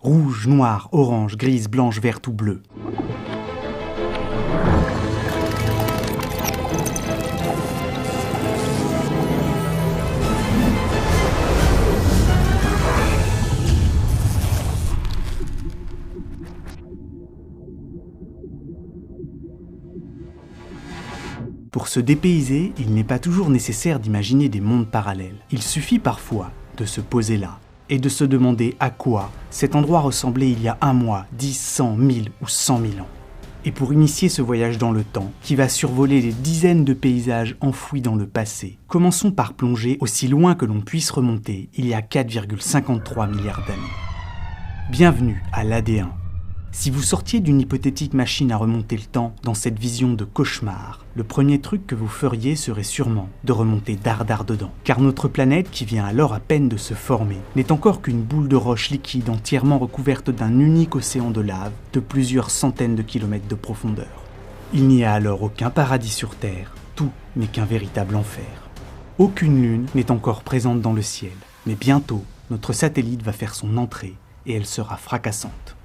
Rouge, noir, orange, grise, blanche, verte ou bleue. Pour se dépayser, il n'est pas toujours nécessaire d'imaginer des mondes parallèles. Il suffit parfois de se poser là et de se demander à quoi cet endroit ressemblait il y a 1 mois, 10, 100, 1000 ou 100 000 ans. Et pour initier ce voyage dans le temps, qui va survoler les dizaines de paysages enfouis dans le passé, commençons par plonger aussi loin que l'on puisse remonter il y a 4,53 milliards d'années. Bienvenue à l'AD1. Si vous sortiez d'une hypothétique machine à remonter le temps dans cette vision de cauchemar, le premier truc que vous feriez serait sûrement de remonter dardard dedans. Car notre planète, qui vient alors à peine de se former, n'est encore qu'une boule de roche liquide entièrement recouverte d'un unique océan de lave de plusieurs centaines de kilomètres de profondeur. Il n'y a alors aucun paradis sur Terre, tout n'est qu'un véritable enfer. Aucune lune n'est encore présente dans le ciel, mais bientôt, notre satellite va faire son entrée et elle sera fracassante.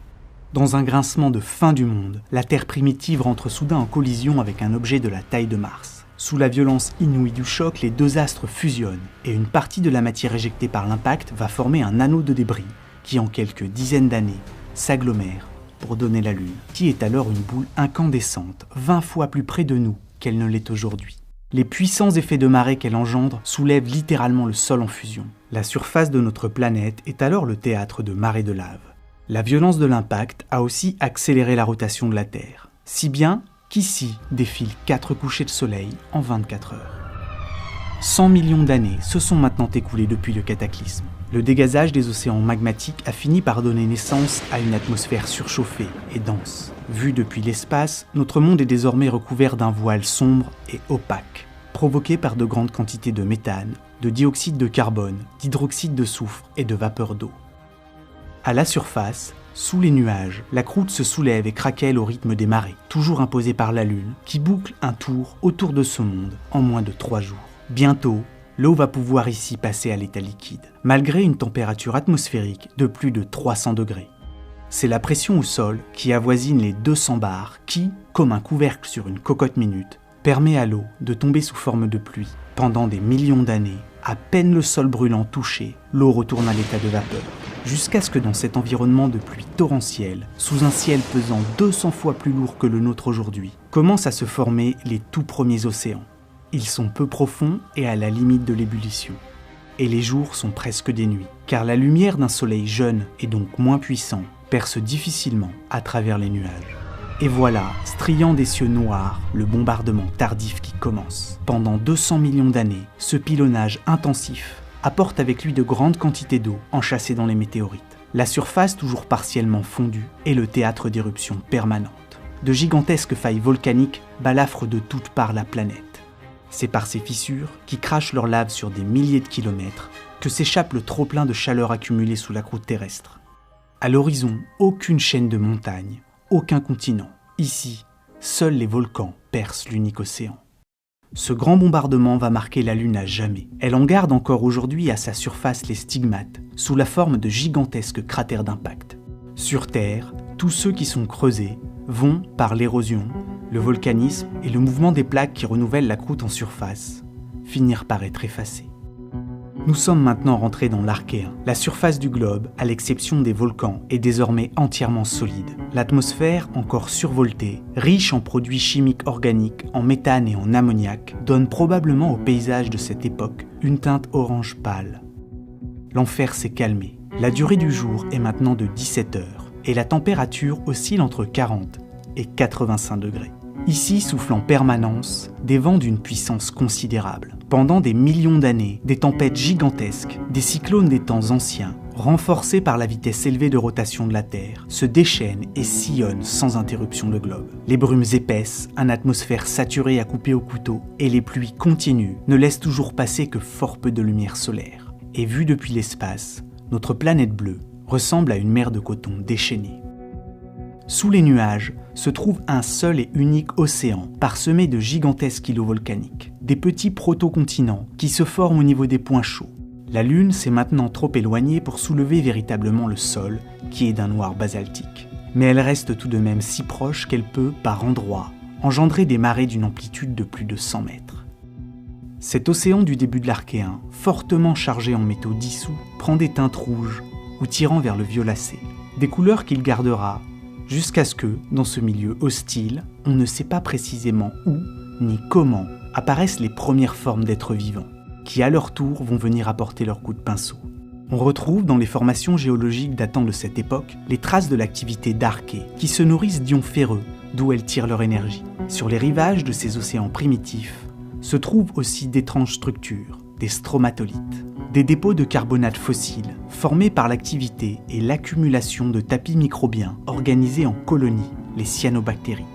Dans un grincement de fin du monde, la Terre primitive rentre soudain en collision avec un objet de la taille de Mars. Sous la violence inouïe du choc, les deux astres fusionnent et une partie de la matière éjectée par l'impact va former un anneau de débris qui, en quelques dizaines d'années, s'agglomère pour donner la Lune, qui est alors une boule incandescente, 20 fois plus près de nous qu'elle ne l'est aujourd'hui. Les puissants effets de marée qu'elle engendre soulèvent littéralement le sol en fusion. La surface de notre planète est alors le théâtre de marées de lave. La violence de l'impact a aussi accéléré la rotation de la Terre, si bien qu'ici défilent 4 couchers de soleil en 24 heures. 100 millions d'années se sont maintenant écoulées depuis le cataclysme. Le dégazage des océans magmatiques a fini par donner naissance à une atmosphère surchauffée et dense. Vu depuis l'espace, notre monde est désormais recouvert d'un voile sombre et opaque, provoqué par de grandes quantités de méthane, de dioxyde de carbone, d'hydroxyde de soufre et de vapeur d'eau. À la surface, sous les nuages, la croûte se soulève et craquelle au rythme des marées, toujours imposées par la Lune, qui boucle un tour autour de ce monde en moins de 3 jours. Bientôt, l'eau va pouvoir ici passer à l'état liquide, malgré une température atmosphérique de plus de 300 degrés. C'est la pression au sol qui avoisine les 200 bars qui, comme un couvercle sur une cocotte minute, permet à l'eau de tomber sous forme de pluie. Pendant des millions d'années, à peine le sol brûlant touché, l'eau retourne à l'état de vapeur. Jusqu'à ce que dans cet environnement de pluie torrentielle, sous un ciel pesant 200 fois plus lourd que le nôtre aujourd'hui, commencent à se former les tout premiers océans. Ils sont peu profonds et à la limite de l'ébullition. Et les jours sont presque des nuits, car la lumière d'un soleil jeune et donc moins puissant perce difficilement à travers les nuages. Et voilà, striant des cieux noirs, le bombardement tardif qui commence. Pendant 200 millions d'années, ce pilonnage intensif apporte avec lui de grandes quantités d'eau enchâssée dans les météorites. La surface toujours partiellement fondue est le théâtre d'éruptions permanentes. De gigantesques failles volcaniques balafrent de toutes parts la planète. C'est par ces fissures, qui crachent leur lave sur des milliers de kilomètres, que s'échappe le trop-plein de chaleur accumulée sous la croûte terrestre. À l'horizon, aucune chaîne de montagnes, aucun continent. Ici, seuls les volcans percent l'unique océan. Ce grand bombardement va marquer la Lune à jamais. Elle en garde encore aujourd'hui à sa surface les stigmates, sous la forme de gigantesques cratères d'impact. Sur Terre, tous ceux qui sont creusés vont, par l'érosion, le volcanisme et le mouvement des plaques qui renouvellent la croûte en surface, finir par être effacés. Nous sommes maintenant rentrés dans l'Archéen. La surface du globe, à l'exception des volcans, est désormais entièrement solide. L'atmosphère, encore survoltée, riche en produits chimiques organiques, en méthane et en ammoniac, donne probablement au paysage de cette époque une teinte orange pâle. L'enfer s'est calmé. La durée du jour est maintenant de 17 heures et la température oscille entre 40 et 85 degrés. Ici soufflent en permanence des vents d'une puissance considérable. Pendant des millions d'années, des tempêtes gigantesques, des cyclones des temps anciens, renforcés par la vitesse élevée de rotation de la Terre, se déchaînent et sillonnent sans interruption le globe. Les brumes épaisses, une atmosphère saturée à couper au couteau et les pluies continues ne laissent toujours passer que fort peu de lumière solaire. Et vue depuis l'espace, notre planète bleue ressemble à une mer de coton déchaînée. Sous les nuages se trouve un seul et unique océan, parsemé de gigantesques îlots volcaniques, des petits proto-continents qui se forment au niveau des points chauds. La Lune s'est maintenant trop éloignée pour soulever véritablement le sol, qui est d'un noir basaltique. Mais elle reste tout de même si proche qu'elle peut, par endroits, engendrer des marées d'une amplitude de plus de 100 mètres. Cet océan du début de l'Archéen, fortement chargé en métaux dissous, prend des teintes rouges ou tirant vers le violacé, des couleurs qu'il gardera jusqu'à ce que, dans ce milieu hostile, on ne sait pas précisément où ni comment apparaissent les premières formes d'êtres vivants, qui à leur tour vont venir apporter leur coup de pinceau. On retrouve dans les formations géologiques datant de cette époque les traces de l'activité d'archées qui se nourrissent d'ions ferreux, d'où elles tirent leur énergie. Sur les rivages de ces océans primitifs se trouvent aussi d'étranges structures, des stromatolites, des dépôts de carbonate fossiles formés par l'activité et l'accumulation de tapis microbiens organisés en colonies, les cyanobactéries.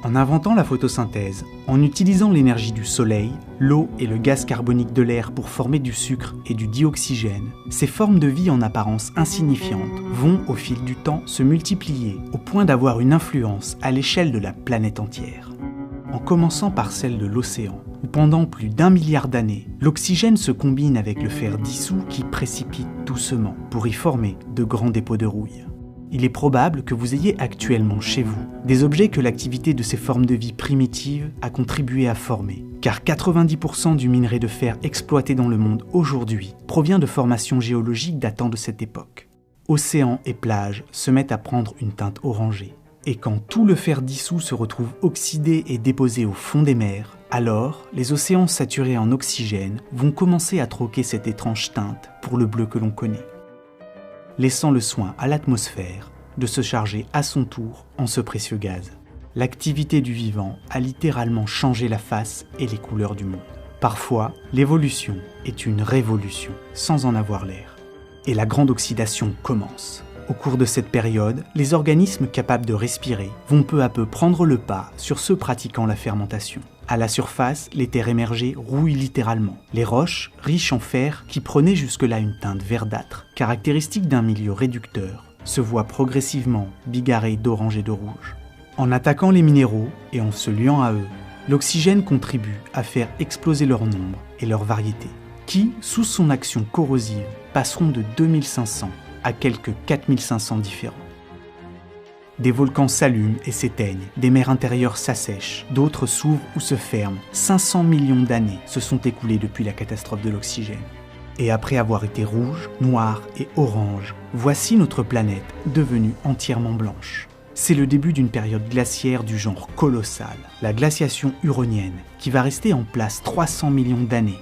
En inventant la photosynthèse, en utilisant l'énergie du soleil, l'eau et le gaz carbonique de l'air pour former du sucre et du dioxygène, ces formes de vie en apparence insignifiantes vont, au fil du temps, se multiplier au point d'avoir une influence à l'échelle de la planète entière. En commençant par celle de l'océan, où pendant plus d'1 milliard d'années, l'oxygène se combine avec le fer dissous qui précipite doucement pour y former de grands dépôts de rouille. Il est probable que vous ayez actuellement chez vous des objets que l'activité de ces formes de vie primitives a contribué à former, car 90% du minerai de fer exploité dans le monde aujourd'hui provient de formations géologiques datant de cette époque. Océans et plages se mettent à prendre une teinte orangée, et quand tout le fer dissous se retrouve oxydé et déposé au fond des mers, alors les océans saturés en oxygène vont commencer à troquer cette étrange teinte pour le bleu que l'on connaît, laissant le soin à l'atmosphère de se charger à son tour en ce précieux gaz. L'activité du vivant a littéralement changé la face et les couleurs du monde. Parfois, l'évolution est une révolution, sans en avoir l'air. Et la grande oxydation commence. Au cours de cette période, les organismes capables de respirer vont peu à peu prendre le pas sur ceux pratiquant la fermentation. À la surface, les terres émergées rouillent littéralement. Les roches, riches en fer, qui prenaient jusque-là une teinte verdâtre, caractéristique d'un milieu réducteur, se voient progressivement bigarrées d'orange et de rouge. En attaquant les minéraux et en se liant à eux, l'oxygène contribue à faire exploser leur nombre et leur variété, qui, sous son action corrosive, passeront de 2500 à quelques 4500 différents. Des volcans s'allument et s'éteignent, des mers intérieures s'assèchent, d'autres s'ouvrent ou se ferment. 500 millions d'années se sont écoulées depuis la catastrophe de l'oxygène. Et après avoir été rouge, noire et orange, voici notre planète devenue entièrement blanche. C'est le début d'une période glaciaire du genre colossal, la glaciation huronienne, qui va rester en place 300 millions d'années.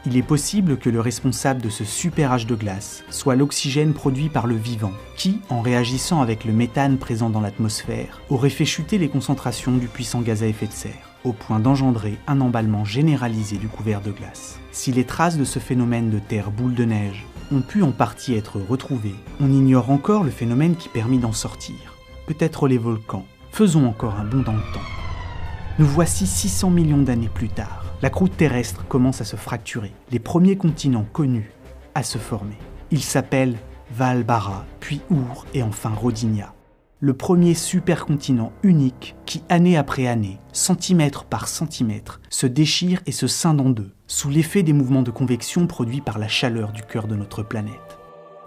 Il est possible que le responsable de ce super âge de glace soit l'oxygène produit par le vivant, qui, en réagissant avec le méthane présent dans l'atmosphère, aurait fait chuter les concentrations du puissant gaz à effet de serre, au point d'engendrer un emballement généralisé du couvert de glace. Si les traces de ce phénomène de terre boule de neige ont pu en partie être retrouvées, on ignore encore le phénomène qui permit d'en sortir. Peut-être les volcans. Faisons encore un bond dans le temps. Nous voici 600 millions d'années plus tard. La croûte terrestre commence à se fracturer, les premiers continents connus à se former. Ils s'appellent Valbara, puis Ur et enfin Rodinia. Le premier supercontinent unique qui, année après année, centimètre par centimètre, se déchire et se scinde en deux, sous l'effet des mouvements de convection produits par la chaleur du cœur de notre planète.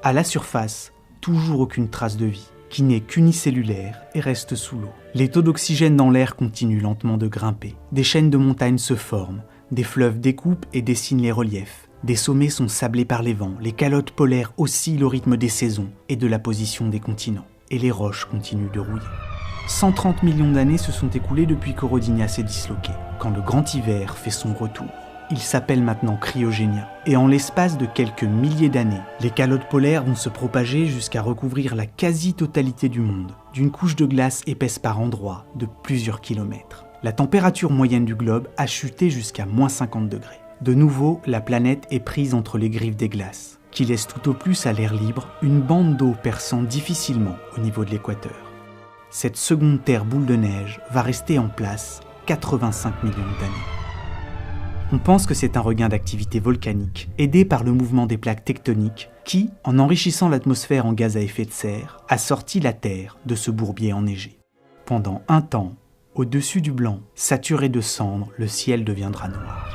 À la surface, toujours aucune trace de vie, qui n'est qu'unicellulaire et reste sous l'eau. Les taux d'oxygène dans l'air continuent lentement de grimper. Des chaînes de montagnes se forment, des fleuves découpent et dessinent les reliefs. Des sommets sont sablés par les vents, les calottes polaires oscillent au rythme des saisons et de la position des continents. Et les roches continuent de rouiller. 130 millions d'années se sont écoulées depuis que Rodinia s'est disloquée, quand le grand hiver fait son retour. Il s'appelle maintenant Cryogénia, et en l'espace de quelques milliers d'années, les calottes polaires vont se propager jusqu'à recouvrir la quasi-totalité du monde, d'une couche de glace épaisse par endroits de plusieurs kilomètres. La température moyenne du globe a chuté jusqu'à -50 degrés. De nouveau, la planète est prise entre les griffes des glaces, qui laissent tout au plus à l'air libre une bande d'eau perçant difficilement au niveau de l'équateur. Cette seconde terre boule de neige va rester en place 85 millions d'années. On pense que c'est un regain d'activité volcanique, aidé par le mouvement des plaques tectoniques, qui, en enrichissant l'atmosphère en gaz à effet de serre, a sorti la Terre de ce bourbier enneigé. Pendant un temps, au-dessus du blanc, saturé de cendres, le ciel deviendra noir.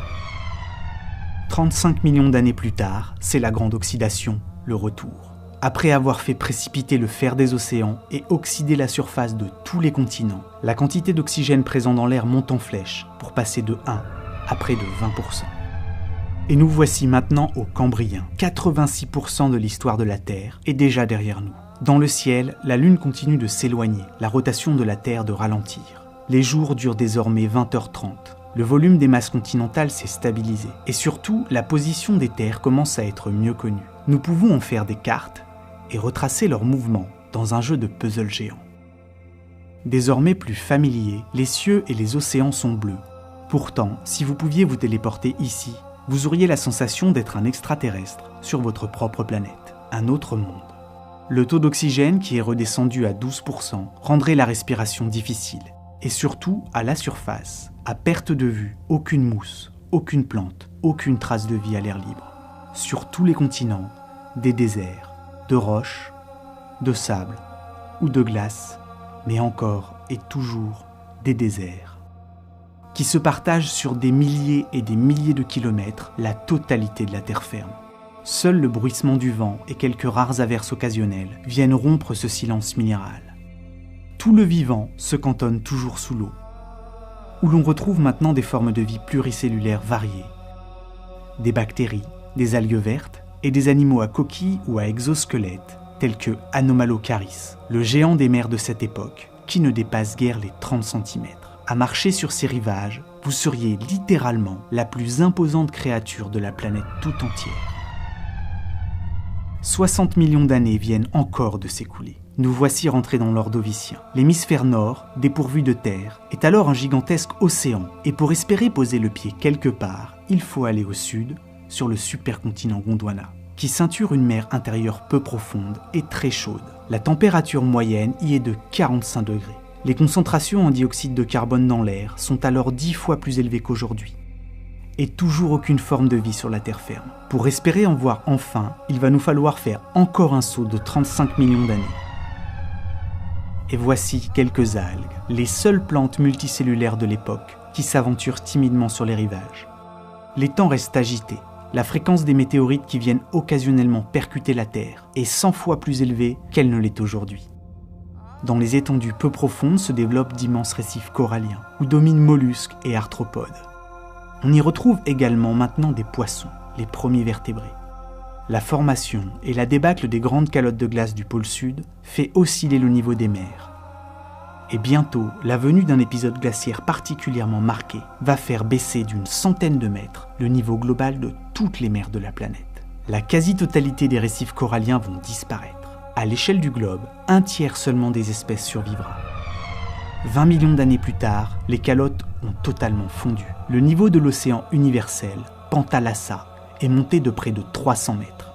35 millions d'années plus tard, c'est la grande oxydation, le retour. Après avoir fait précipiter le fer des océans et oxyder la surface de tous les continents, la quantité d'oxygène présent dans l'air monte en flèche pour passer de 1 à près de 20%. Et nous voici maintenant au Cambrien. 86% de l'histoire de la Terre est déjà derrière nous. Dans le ciel, la Lune continue de s'éloigner, la rotation de la Terre de ralentir. Les jours durent désormais 20h30. Le volume des masses continentales s'est stabilisé. Et surtout, la position des terres commence à être mieux connue. Nous pouvons en faire des cartes et retracer leurs mouvements dans un jeu de puzzle géant. Désormais plus familiers, les cieux et les océans sont bleus. Pourtant, si vous pouviez vous téléporter ici, vous auriez la sensation d'être un extraterrestre sur votre propre planète, un autre monde. Le taux d'oxygène qui est redescendu à 12% rendrait la respiration difficile. Et surtout, à la surface, à perte de vue, aucune mousse, aucune plante, aucune trace de vie à l'air libre. Sur tous les continents, des déserts, de roches, de sable ou de glace, mais encore et toujours des déserts, qui se partagent sur des milliers et des milliers de kilomètres la totalité de la terre ferme. Seul le bruissement du vent et quelques rares averses occasionnelles viennent rompre ce silence minéral. Tout le vivant se cantonne toujours sous l'eau, où l'on retrouve maintenant des formes de vie pluricellulaires variées. Des bactéries, des algues vertes et des animaux à coquilles ou à exosquelettes, tels que Anomalocaris, le géant des mers de cette époque, qui ne dépasse guère les 30 cm. À marcher sur ces rivages, vous seriez littéralement la plus imposante créature de la planète tout entière. 60 millions d'années viennent encore de s'écouler. Nous voici rentrés dans l'Ordovicien. L'hémisphère nord, dépourvu de terre, est alors un gigantesque océan, et pour espérer poser le pied quelque part, il faut aller au sud, sur le supercontinent Gondwana, qui ceinture une mer intérieure peu profonde et très chaude. La température moyenne y est de 45 degrés. Les concentrations en dioxyde de carbone dans l'air sont alors 10 fois plus élevées qu'aujourd'hui. Et toujours aucune forme de vie sur la terre ferme. Pour espérer en voir enfin, il va nous falloir faire encore un saut de 35 millions d'années. Et voici quelques algues, les seules plantes multicellulaires de l'époque qui s'aventurent timidement sur les rivages. Les temps restent agités. La fréquence des météorites qui viennent occasionnellement percuter la Terre est 100 fois plus élevée qu'elle ne l'est aujourd'hui. Dans les étendues peu profondes se développent d'immenses récifs coralliens, où dominent mollusques et arthropodes. On y retrouve également maintenant des poissons, les premiers vertébrés. La formation et la débâcle des grandes calottes de glace du pôle sud fait osciller le niveau des mers. Et bientôt, la venue d'un épisode glaciaire particulièrement marqué va faire baisser d'une centaine de mètres le niveau global de toutes les mers de la planète. La quasi-totalité des récifs coralliens vont disparaître. À l'échelle du globe, un tiers seulement des espèces survivra. 20 millions d'années plus tard, les calottes ont totalement fondu. Le niveau de l'océan universel, Pantalassa, est monté de près de 300 mètres.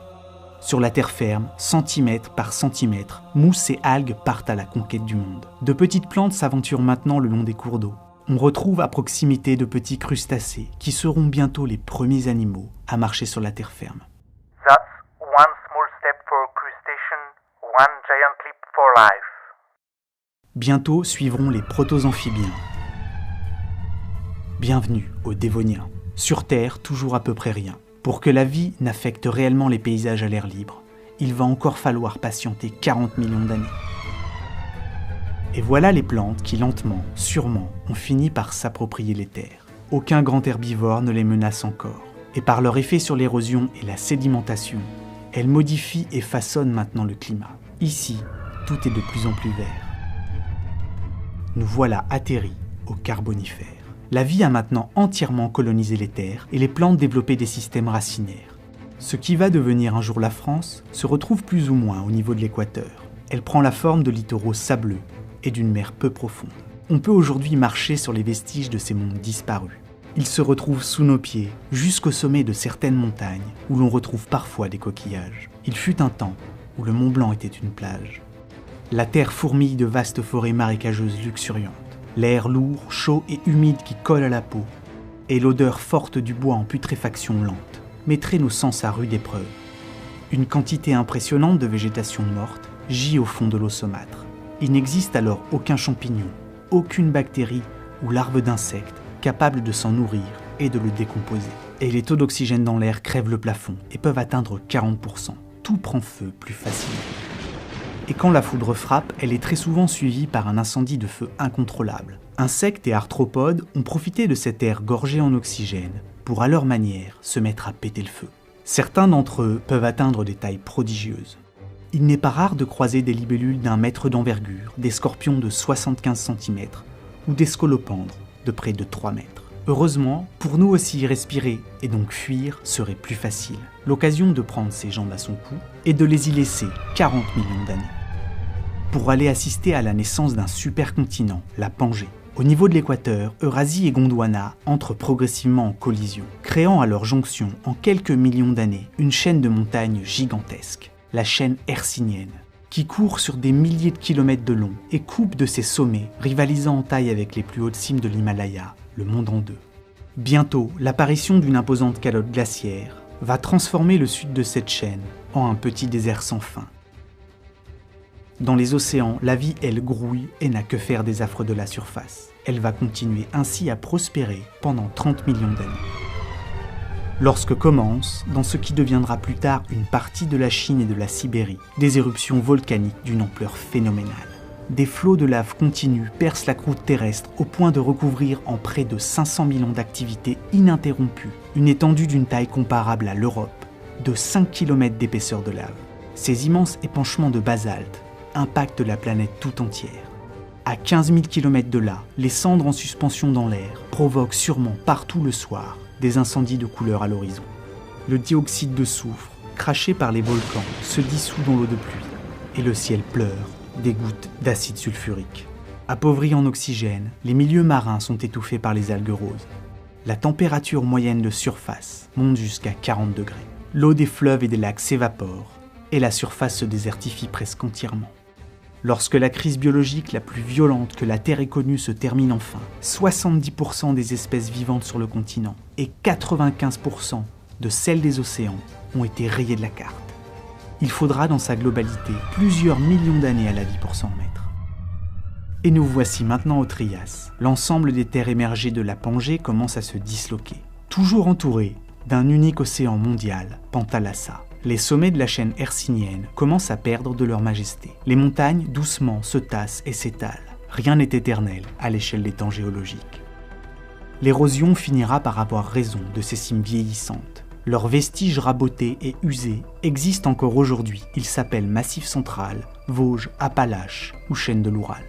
Sur la terre ferme, centimètre par centimètre, mousse et algues partent à la conquête du monde. De petites plantes s'aventurent maintenant le long des cours d'eau. On retrouve à proximité de petits crustacés qui seront bientôt les premiers animaux à marcher sur la terre ferme. That's one small step for a crustacean, one giant leap for life. Bientôt suivront les protoamphibiens. Bienvenue aux Dévoniens. Sur Terre, toujours à peu près rien. Pour que la vie n'affecte réellement les paysages à l'air libre, il va encore falloir patienter 40 millions d'années. Et voilà les plantes qui lentement, sûrement, ont fini par s'approprier les terres. Aucun grand herbivore ne les menace encore. Et par leur effet sur l'érosion et la sédimentation, elles modifient et façonnent maintenant le climat. Ici, tout est de plus en plus vert. Nous voilà atterris au Carbonifère. La vie a maintenant entièrement colonisé les terres et les plantes développé des systèmes racinaires. Ce qui va devenir un jour la France se retrouve plus ou moins au niveau de l'équateur. Elle prend la forme de littoraux sableux et d'une mer peu profonde. On peut aujourd'hui marcher sur les vestiges de ces mondes disparus. Ils se retrouvent sous nos pieds, jusqu'au sommet de certaines montagnes où l'on retrouve parfois des coquillages. Il fut un temps où le Mont Blanc était une plage. La terre fourmille de vastes forêts marécageuses luxuriantes. L'air lourd, chaud et humide qui colle à la peau, et l'odeur forte du bois en putréfaction lente, mettraient nos sens à rude épreuve. Une quantité impressionnante de végétation morte gît au fond de l'eau saumâtre. Il n'existe alors aucun champignon, aucune bactérie ou larve d'insecte capable de s'en nourrir et de le décomposer. et les taux d'oxygène dans l'air crèvent le plafond et peuvent atteindre 40%. Tout prend feu plus facilement. Et quand la foudre frappe, elle est très souvent suivie par un incendie de feu incontrôlable. Insectes et arthropodes ont profité de cet air gorgé en oxygène pour, à leur manière, se mettre à péter le feu. Certains d'entre eux peuvent atteindre des tailles prodigieuses. Il n'est pas rare de croiser des libellules d'1 mètre d'envergure, des scorpions de 75 cm ou des scolopendres de près de 3 mètres. Heureusement, pour nous aussi, respirer et donc fuir serait plus facile. L'occasion de prendre ces jambes à son cou et de les y laisser 40 millions d'années. Pour aller assister à la naissance d'un supercontinent, la Pangée. Au niveau de l'équateur, Eurasie et Gondwana entrent progressivement en collision, créant à leur jonction, en quelques millions d'années, une chaîne de montagnes gigantesque, la chaîne hercynienne, qui court sur des milliers de kilomètres de long et coupe de ses sommets, rivalisant en taille avec les plus hautes cimes de l'Himalaya, le monde en deux. Bientôt, l'apparition d'une imposante calotte glaciaire va transformer le sud de cette chaîne en un petit désert sans fin. Dans les océans, la vie, elle, grouille et n'a que faire des affres de la surface. Elle va continuer ainsi à prospérer pendant 30 millions d'années. Lorsque commence, dans ce qui deviendra plus tard une partie de la Chine et de la Sibérie, des éruptions volcaniques d'une ampleur phénoménale. Des flots de lave continus percent la croûte terrestre au point de recouvrir en près de 500 000 ans d'activité ininterrompue une étendue d'une taille comparable à l'Europe, de 5 km d'épaisseur de lave. Ces immenses épanchements de basalte impactent la planète tout entière. À 15 000 km de là, les cendres en suspension dans l'air provoquent sûrement partout le soir des incendies de couleur à l'horizon. Le dioxyde de soufre, craché par les volcans, se dissout dans l'eau de pluie, et le ciel pleure des gouttes d'acide sulfurique. Appauvris en oxygène, les milieux marins sont étouffés par les algues roses. La température moyenne de surface monte jusqu'à 40 degrés. L'eau des fleuves et des lacs s'évapore, et la surface se désertifie presque entièrement. Lorsque la crise biologique la plus violente que la Terre ait connue se termine enfin, 70% des espèces vivantes sur le continent et 95% de celles des océans ont été rayées de la carte. Il faudra dans sa globalité plusieurs millions d'années à la vie pour s'en remettre. Et nous voici maintenant au Trias. L'ensemble des terres émergées de la Pangée commence à se disloquer, toujours entouré d'un unique océan mondial, Pantalassa. Les sommets de la chaîne hercynienne commencent à perdre de leur majesté. Les montagnes doucement se tassent et s'étalent. Rien n'est éternel à l'échelle des temps géologiques. L'érosion finira par avoir raison de ces cimes vieillissantes. Leurs vestiges rabotés et usés existent encore aujourd'hui. Ils s'appellent Massif central, Vosges, Appalaches ou chaîne de l'Oural.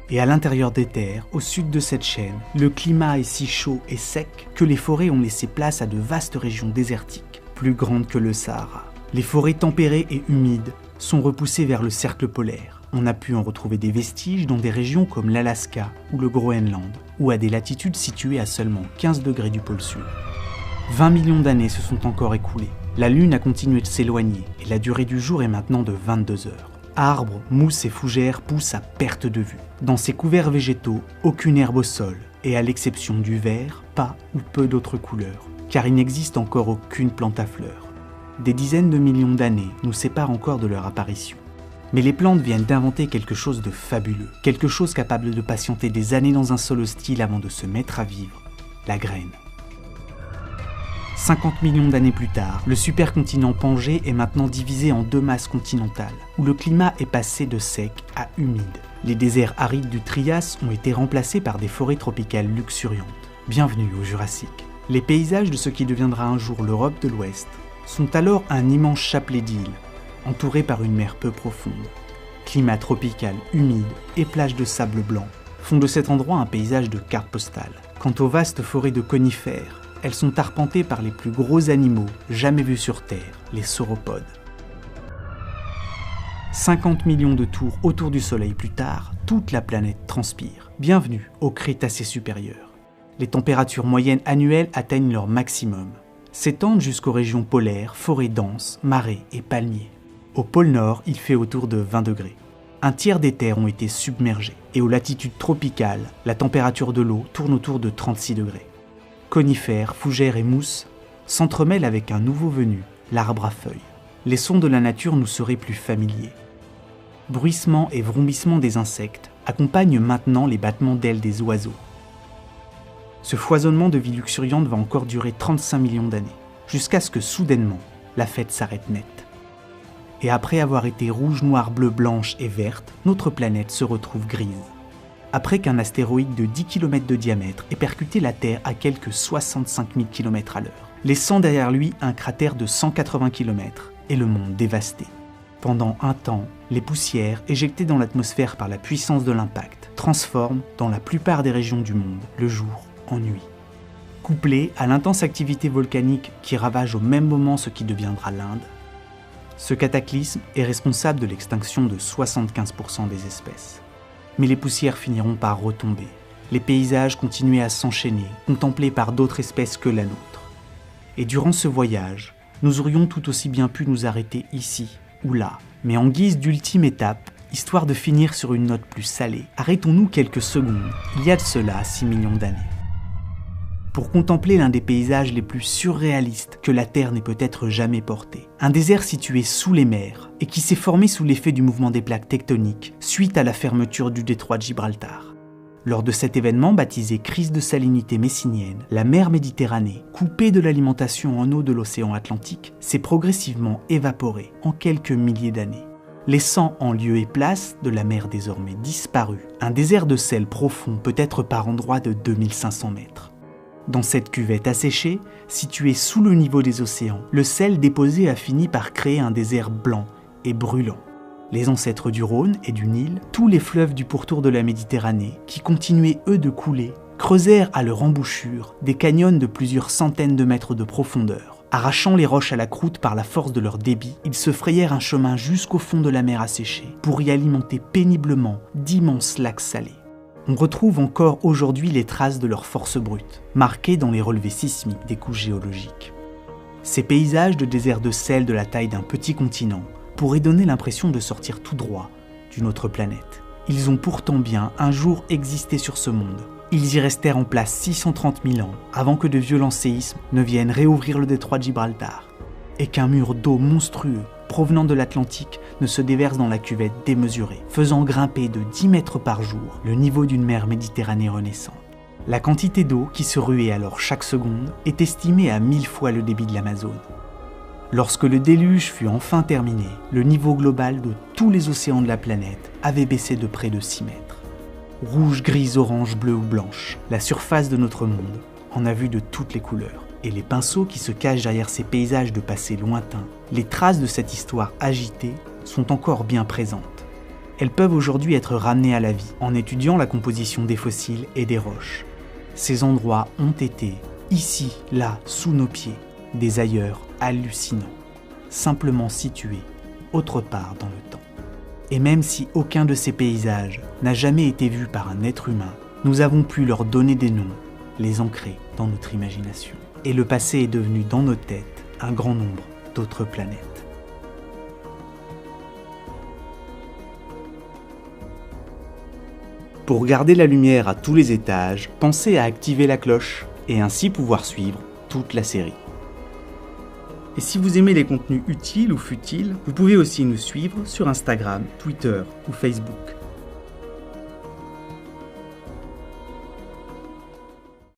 Et à l'intérieur des terres, au sud de cette chaîne, le climat est si chaud et sec que les forêts ont laissé place à de vastes régions désertiques, plus grandes que le Sahara. Les forêts tempérées et humides sont repoussées vers le cercle polaire. On a pu en retrouver des vestiges dans des régions comme l'Alaska ou le Groenland, ou à des latitudes situées à seulement 15 degrés du pôle sud. 20 millions d'années se sont encore écoulées. La Lune a continué de s'éloigner et la durée du jour est maintenant de 22 heures. Arbres, mousses et fougères poussent à perte de vue. Dans ces couverts végétaux, aucune herbe au sol, et à l'exception du vert, pas ou peu d'autres couleurs, car il n'existe encore aucune plante à fleurs. Des dizaines de millions d'années nous séparent encore de leur apparition. Mais les plantes viennent d'inventer quelque chose de fabuleux, quelque chose capable de patienter des années dans un sol hostile avant de se mettre à vivre, la graine. 50 millions d'années plus tard, le supercontinent Pangée est maintenant divisé en deux masses continentales, où le climat est passé de sec à humide. Les déserts arides du Trias ont été remplacés par des forêts tropicales luxuriantes. Bienvenue au Jurassique. Les paysages de ce qui deviendra un jour l'Europe de l'Ouest sont alors un immense chapelet d'îles, entouré par une mer peu profonde. Climat tropical humide et plages de sable blanc font de cet endroit un paysage de carte postale. Quant aux vastes forêts de conifères, elles sont arpentées par les plus gros animaux jamais vus sur Terre, les sauropodes. 50 millions de tours autour du Soleil plus tard, toute la planète transpire. Bienvenue au Crétacé supérieur. Les températures moyennes annuelles atteignent leur maximum, s'étendent jusqu'aux régions polaires, forêts denses, marais et palmiers. Au pôle Nord, il fait autour de 20 degrés. Un tiers des terres ont été submergées, et aux latitudes tropicales, la température de l'eau tourne autour de 36 degrés. Conifères, fougères et mousses s'entremêlent avec un nouveau venu, l'arbre à feuilles. Les sons de la nature nous seraient plus familiers. Bruissements et vrombissements des insectes accompagnent maintenant les battements d'ailes des oiseaux. Ce foisonnement de vie luxuriante va encore durer 35 millions d'années, jusqu'à ce que soudainement, la fête s'arrête net. Et après avoir été rouge, noire, bleue, blanche et verte, notre planète se retrouve grise. Après qu'un astéroïde de 10 km de diamètre ait percuté la Terre à quelques 65 000 km à l'heure, laissant derrière lui un cratère de 180 km et le monde dévasté. Pendant un temps, les poussières, éjectées dans l'atmosphère par la puissance de l'impact, transforment, dans la plupart des régions du monde, le jour en nuit. Couplé à l'intense activité volcanique qui ravage au même moment ce qui deviendra l'Inde, ce cataclysme est responsable de l'extinction de 75% des espèces. Mais les poussières finiront par retomber. Les paysages continuaient à s'enchaîner, contemplés par d'autres espèces que la nôtre. Et durant ce voyage, nous aurions tout aussi bien pu nous arrêter ici ou là. Mais en guise d'ultime étape, histoire de finir sur une note plus salée, arrêtons-nous quelques secondes, il y a de cela 6 millions d'années. Pour contempler l'un des paysages les plus surréalistes que la Terre n'ait peut-être jamais porté. Un désert situé sous les mers et qui s'est formé sous l'effet du mouvement des plaques tectoniques suite à la fermeture du détroit de Gibraltar. Lors de cet événement baptisé crise de salinité messinienne, la mer Méditerranée, coupée de l'alimentation en eau de l'océan Atlantique, s'est progressivement évaporée en quelques milliers d'années, laissant en lieu et place de la mer désormais disparue un désert de sel profond peut-être par endroits de 2500 mètres. Dans cette cuvette asséchée, située sous le niveau des océans, le sel déposé a fini par créer un désert blanc et brûlant. Les ancêtres du Rhône et du Nil, tous les fleuves du pourtour de la Méditerranée, qui continuaient eux de couler, creusèrent à leur embouchure des canyons de plusieurs centaines de mètres de profondeur. Arrachant les roches à la croûte par la force de leur débit, ils se frayèrent un chemin jusqu'au fond de la mer asséchée, pour y alimenter péniblement d'immenses lacs salés. On retrouve encore aujourd'hui les traces de leur force brute, marquées dans les relevés sismiques des couches géologiques. Ces paysages de désert de sel de la taille d'un petit continent pourraient donner l'impression de sortir tout droit d'une autre planète. Ils ont pourtant bien un jour existé sur ce monde. Ils y restèrent en place 630 000 ans avant que de violents séismes ne viennent réouvrir le détroit de Gibraltar et qu'un mur d'eau monstrueux provenant de l'Atlantique ne se déverse dans la cuvette démesurée, faisant grimper de 10 mètres par jour le niveau d'une mer Méditerranée renaissante. La quantité d'eau qui se ruait alors chaque seconde est estimée à 1000 fois le débit de l'Amazone. Lorsque le déluge fut enfin terminé, le niveau global de tous les océans de la planète avait baissé de près de 6 mètres. Rouge, grise, orange, bleu ou blanche, la surface de notre monde en a vu de toutes les couleurs. Et les pinceaux qui se cachent derrière ces paysages de passé lointain, les traces de cette histoire agitée sont encore bien présentes. Elles peuvent aujourd'hui être ramenées à la vie en étudiant la composition des fossiles et des roches. Ces endroits ont été, ici, là, sous nos pieds, des ailleurs hallucinants, simplement situés autre part dans le temps. Et même si aucun de ces paysages n'a jamais été vu par un être humain, nous avons pu leur donner des noms, les ancrer dans notre imagination. Et le passé est devenu dans nos têtes un grand nombre d'autres planètes. Pour garder la lumière à tous les étages, pensez à activer la cloche et ainsi pouvoir suivre toute la série. Et si vous aimez les contenus utiles ou futiles, vous pouvez aussi nous suivre sur Instagram, Twitter ou Facebook.